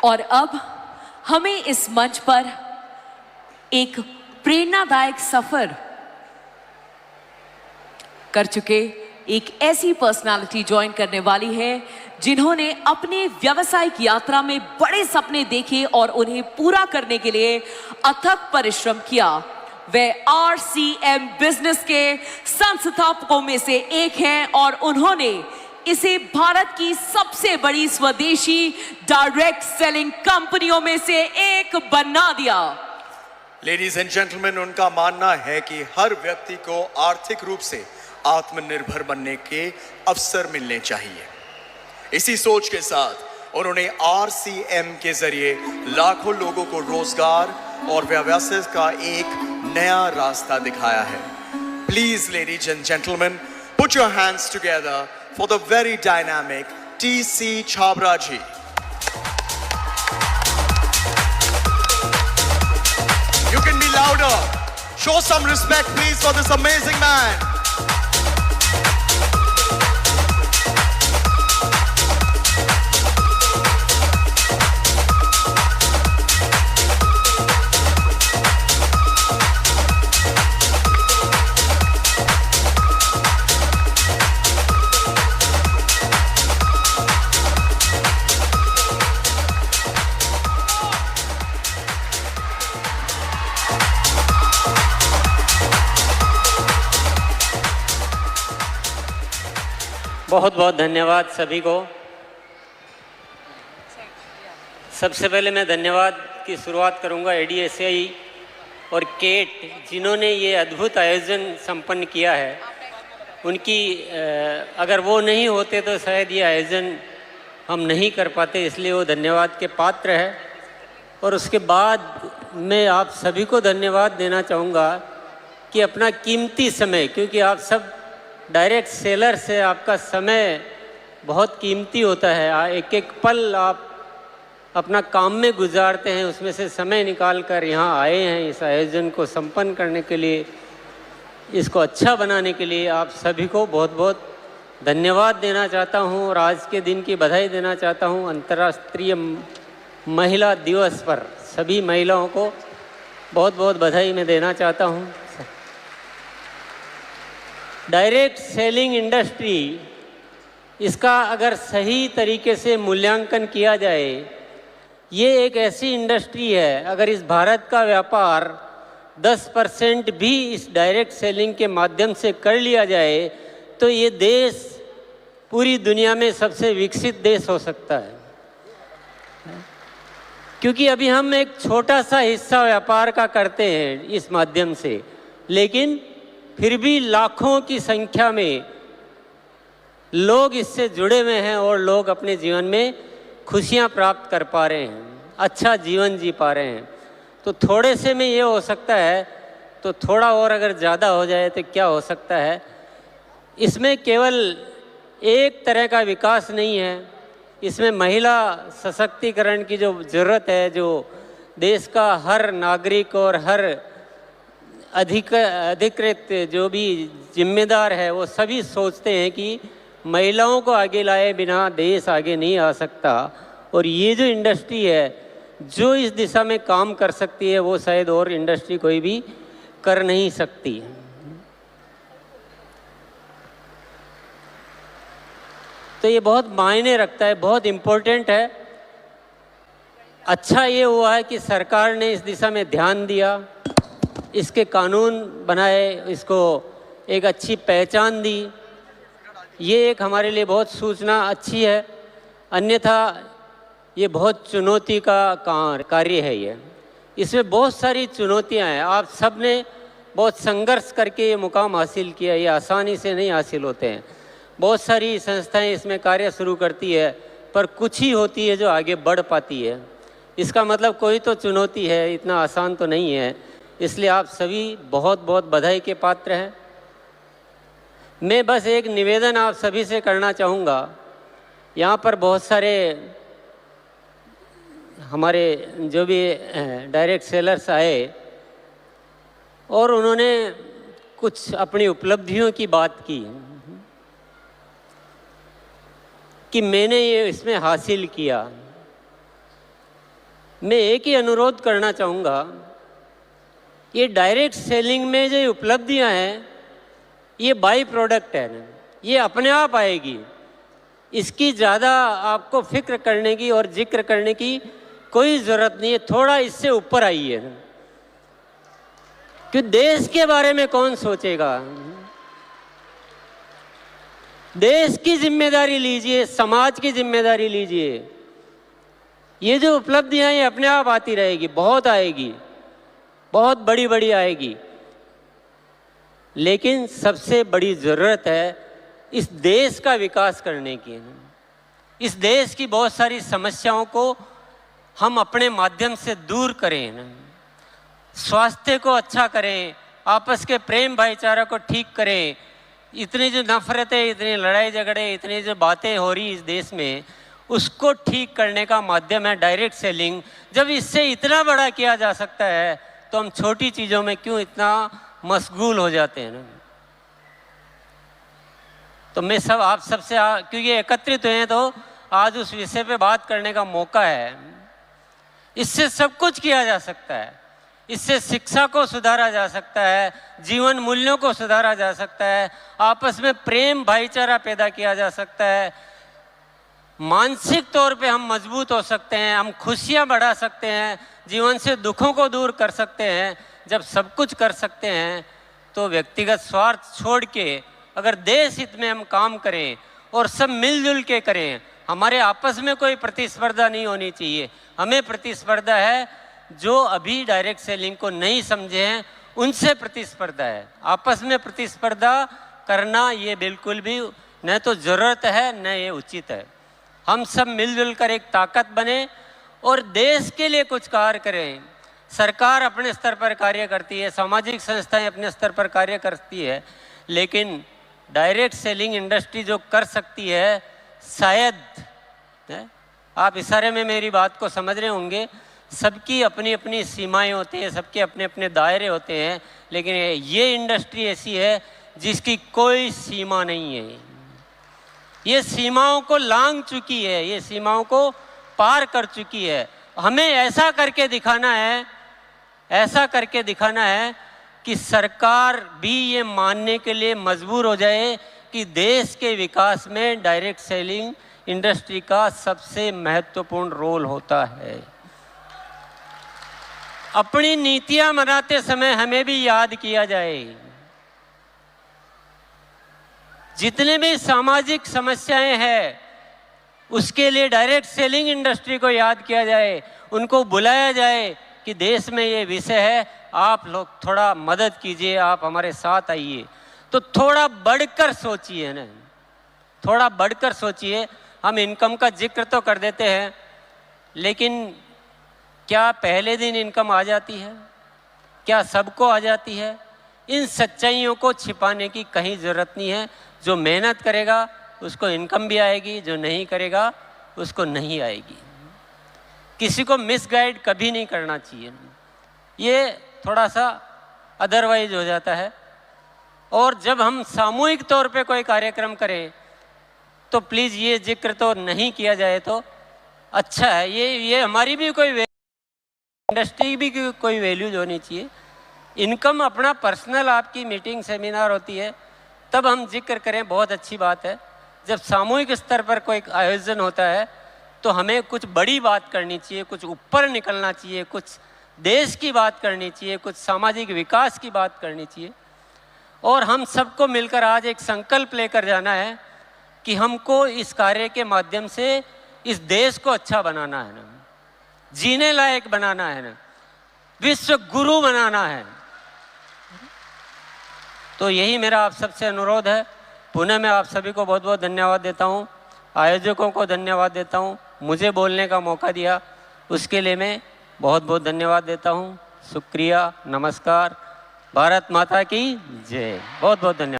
और अब हमें इस मंच पर एक प्रेरणादायक सफर कर चुके एक ऐसी पर्सनालिटी ज्वाइन करने वाली है जिन्होंने अपने व्यावसायिक यात्रा में बड़े सपने देखे और उन्हें पूरा करने के लिए अथक परिश्रम किया। वे RCM बिजनेस के संस्थापकों में से एक हैं और उन्होंने इसे भारत की सबसे बड़ी स्वदेशी डायरेक्ट सेलिंग कंपनियों में से एक बना दिया। लेडीज एंड जेंटलमैन, उनका मानना है कि हर व्यक्ति को आर्थिक रूप से आत्मनिर्भर बनने के अवसर मिलने चाहिए। इसी सोच के साथ उन्होंने RCM के जरिए लाखों लोगों को रोजगार और व्यवसाय का एक नया रास्ता दिखाया है। Please ladies and gentleman, put your hands together for the very dynamic TC Chhabra ji. You can be louder. Show some respect please for this amazing man. बहुत बहुत धन्यवाद सभी को। सबसे पहले मैं धन्यवाद की शुरुआत करूंगा ADSI और केट, जिन्होंने ये अद्भुत आयोजन संपन्न किया है। उनकी अगर वो नहीं होते तो शायद ये आयोजन हम नहीं कर पाते, इसलिए वो धन्यवाद के पात्र है। और उसके बाद मैं आप सभी को धन्यवाद देना चाहूँगा कि अपना कीमती समय, क्योंकि आप सब डायरेक्ट सेलर से आपका समय बहुत कीमती होता है, एक एक पल आप अपना काम में गुजारते हैं, उसमें से समय निकाल कर यहाँ आए हैं इस आयोजन को संपन्न करने के लिए, इसको अच्छा बनाने के लिए। आप सभी को बहुत बहुत धन्यवाद देना चाहता हूँ और आज के दिन की बधाई देना चाहता हूँ। अंतर्राष्ट्रीय महिला दिवस पर सभी महिलाओं को बहुत बहुत बधाई मैं देना चाहता हूँ। डायरेक्ट सेलिंग इंडस्ट्री, इसका अगर सही तरीके से मूल्यांकन किया जाए, ये एक ऐसी इंडस्ट्री है, अगर इस भारत का व्यापार 10% भी इस डायरेक्ट सेलिंग के माध्यम से कर लिया जाए तो ये देश पूरी दुनिया में सबसे विकसित देश हो सकता है। क्योंकि अभी हम एक छोटा सा हिस्सा व्यापार का करते हैं इस माध्यम से, लेकिन फिर भी लाखों की संख्या में लोग इससे जुड़े हुए हैं और लोग अपने जीवन में खुशियां प्राप्त कर पा रहे हैं, अच्छा जीवन जी पा रहे हैं। तो थोड़े से में ये हो सकता है, तो थोड़ा और अगर ज़्यादा हो जाए तो क्या हो सकता है। इसमें केवल एक तरह का विकास नहीं है, इसमें महिला सशक्तिकरण की जो ज़रूरत है, जो देश का हर नागरिक और हर अधिकृत जो भी जिम्मेदार है वो सभी सोचते हैं कि महिलाओं को आगे लाए बिना देश आगे नहीं आ सकता। और ये जो इंडस्ट्री है जो इस दिशा में काम कर सकती है वो शायद और इंडस्ट्री कोई भी कर नहीं सकती। तो ये बहुत मायने रखता है, बहुत इम्पोर्टेंट है। अच्छा ये हुआ है कि सरकार ने इस दिशा में ध्यान दिया, इसके कानून बनाए, इसको एक अच्छी पहचान दी। ये एक हमारे लिए बहुत सूचना अच्छी है, अन्यथा ये बहुत चुनौती का कार्य है। ये इसमें बहुत सारी चुनौतियां हैं। आप सब ने बहुत संघर्ष करके ये मुकाम हासिल किया, ये आसानी से नहीं हासिल होते हैं। बहुत सारी संस्थाएं इसमें कार्य शुरू करती है, पर कुछ ही होती है जो आगे बढ़ पाती है। इसका मतलब कोई तो चुनौती है, इतना आसान तो नहीं है। इसलिए आप सभी बहुत बहुत बधाई के पात्र हैं। मैं बस एक निवेदन आप सभी से करना चाहूँगा। यहाँ पर बहुत सारे हमारे जो भी डायरेक्ट सेलर्स आए और उन्होंने कुछ अपनी उपलब्धियों की बात की कि मैंने ये इसमें हासिल किया। मैं एक ही अनुरोध करना चाहूँगा, ये डायरेक्ट सेलिंग में जो उपलब्धियाँ हैं ये बाई प्रोडक्ट है ना, ये अपने आप आएगी। इसकी ज़्यादा आपको फिक्र करने की और जिक्र करने की कोई ज़रूरत नहीं है। थोड़ा इससे ऊपर आइए ना, कि देश के बारे में कौन सोचेगा। देश की जिम्मेदारी लीजिए, समाज की जिम्मेदारी लीजिए। ये जो उपलब्धियां ये अपने आप आती रहेगी, बहुत आएगी, बहुत बड़ी बड़ी आएगी। लेकिन सबसे बड़ी ज़रूरत है इस देश का विकास करने की। इस देश की बहुत सारी समस्याओं को हम अपने माध्यम से दूर करें, स्वास्थ्य को अच्छा करें, आपस के प्रेम भाईचारा को ठीक करें। इतनी जो नफरतें, इतनी लड़ाई झगड़े, इतनी जो बातें हो रही इस देश में, उसको ठीक करने का माध्यम है डायरेक्ट सेलिंग। जब इससे इतना बड़ा किया जा सकता है तो हम छोटी चीज़ों में क्यों इतना मशगूल हो जाते हैं ना। तो मैं आप सबसे क्योंकि एकत्रित हुए हैं तो आज उस विषय पे बात करने का मौका है। इससे सब कुछ किया जा सकता है। इससे शिक्षा को सुधारा जा सकता है, जीवन मूल्यों को सुधारा जा सकता है, आपस में प्रेम भाईचारा पैदा किया जा सकता है, मानसिक तौर पे हम मजबूत हो सकते हैं, हम खुशियां बढ़ा सकते हैं, जीवन से दुखों को दूर कर सकते हैं। जब सब कुछ कर सकते हैं तो व्यक्तिगत स्वार्थ छोड़ के अगर देश हित में हम काम करें और सब मिलजुल के करें, हमारे आपस में कोई प्रतिस्पर्धा नहीं होनी चाहिए। हमें प्रतिस्पर्धा है जो अभी डायरेक्ट सेलिंग को नहीं समझे हैं, उनसे प्रतिस्पर्धा है। आपस में प्रतिस्पर्धा करना ये बिल्कुल भी न तो ज़रूरत है न ये उचित है। हम सब मिलजुल कर एक ताकत बने और देश के लिए कुछ कार्य करें। सरकार अपने स्तर पर कार्य करती है, सामाजिक संस्थाएं अपने स्तर पर कार्य करती है, लेकिन डायरेक्ट सेलिंग इंडस्ट्री जो कर सकती है, शायद आप इशारे में मेरी बात को समझ रहे होंगे, सबकी अपनी अपनी सीमाएं होती हैं, सबके अपने अपने दायरे होते हैं, लेकिन ये इंडस्ट्री ऐसी है जिसकी कोई सीमा नहीं है। ये सीमाओं को लांघ चुकी है, ये सीमाओं को पार कर चुकी है। हमें ऐसा करके दिखाना है, ऐसा करके दिखाना है कि सरकार भी ये मानने के लिए मजबूर हो जाए कि देश के विकास में डायरेक्ट सेलिंग इंडस्ट्री का सबसे महत्वपूर्ण रोल होता है। अपनी नीतियां बनाते समय हमें भी याद किया जाए, जितने भी सामाजिक समस्याएं हैं उसके लिए डायरेक्ट सेलिंग इंडस्ट्री को याद किया जाए, उनको बुलाया जाए कि देश में ये विषय है, आप लोग थोड़ा मदद कीजिए, आप हमारे साथ आइए। तो थोड़ा बढ़कर सोचिए ना, थोड़ा बढ़कर सोचिए। हम इनकम का जिक्र तो कर देते हैं, लेकिन क्या पहले दिन इनकम आ जाती है? क्या सबको आ जाती है? इन सच्चाइयों को छिपाने की कहीं ज़रूरत नहीं है। जो मेहनत करेगा उसको इनकम भी आएगी, जो नहीं करेगा उसको नहीं आएगी। किसी को मिसगाइड कभी नहीं करना चाहिए, ये थोड़ा सा अदरवाइज हो जाता है। और जब हम सामूहिक तौर पे कोई कार्यक्रम करें तो प्लीज़ ये जिक्र तो नहीं किया जाए तो अच्छा है। ये हमारी भी कोई इंडस्ट्री भी कोई वैल्यूज होनी चाहिए। इनकम अपना पर्सनल आपकी मीटिंग सेमिनार होती है तब हम जिक्र करें, बहुत अच्छी बात है। जब सामूहिक स्तर पर कोई आयोजन होता है तो हमें कुछ बड़ी बात करनी चाहिए, कुछ ऊपर निकलना चाहिए, कुछ देश की बात करनी चाहिए, कुछ सामाजिक विकास की बात करनी चाहिए। और हम सबको मिलकर आज एक संकल्प लेकर जाना है कि हमको इस कार्य के माध्यम से इस देश को अच्छा बनाना है ना, जीने लायक बनाना है ना, विश्व गुरु बनाना है। तो यही मेरा आप सबसे अनुरोध है। पुनः मैं आप सभी को बहुत बहुत धन्यवाद देता हूँ, आयोजकों को धन्यवाद देता हूँ, मुझे बोलने का मौका दिया उसके लिए मैं बहुत बहुत धन्यवाद देता हूँ। शुक्रिया, नमस्कार, भारत माता की जय। बहुत बहुत धन्यवाद।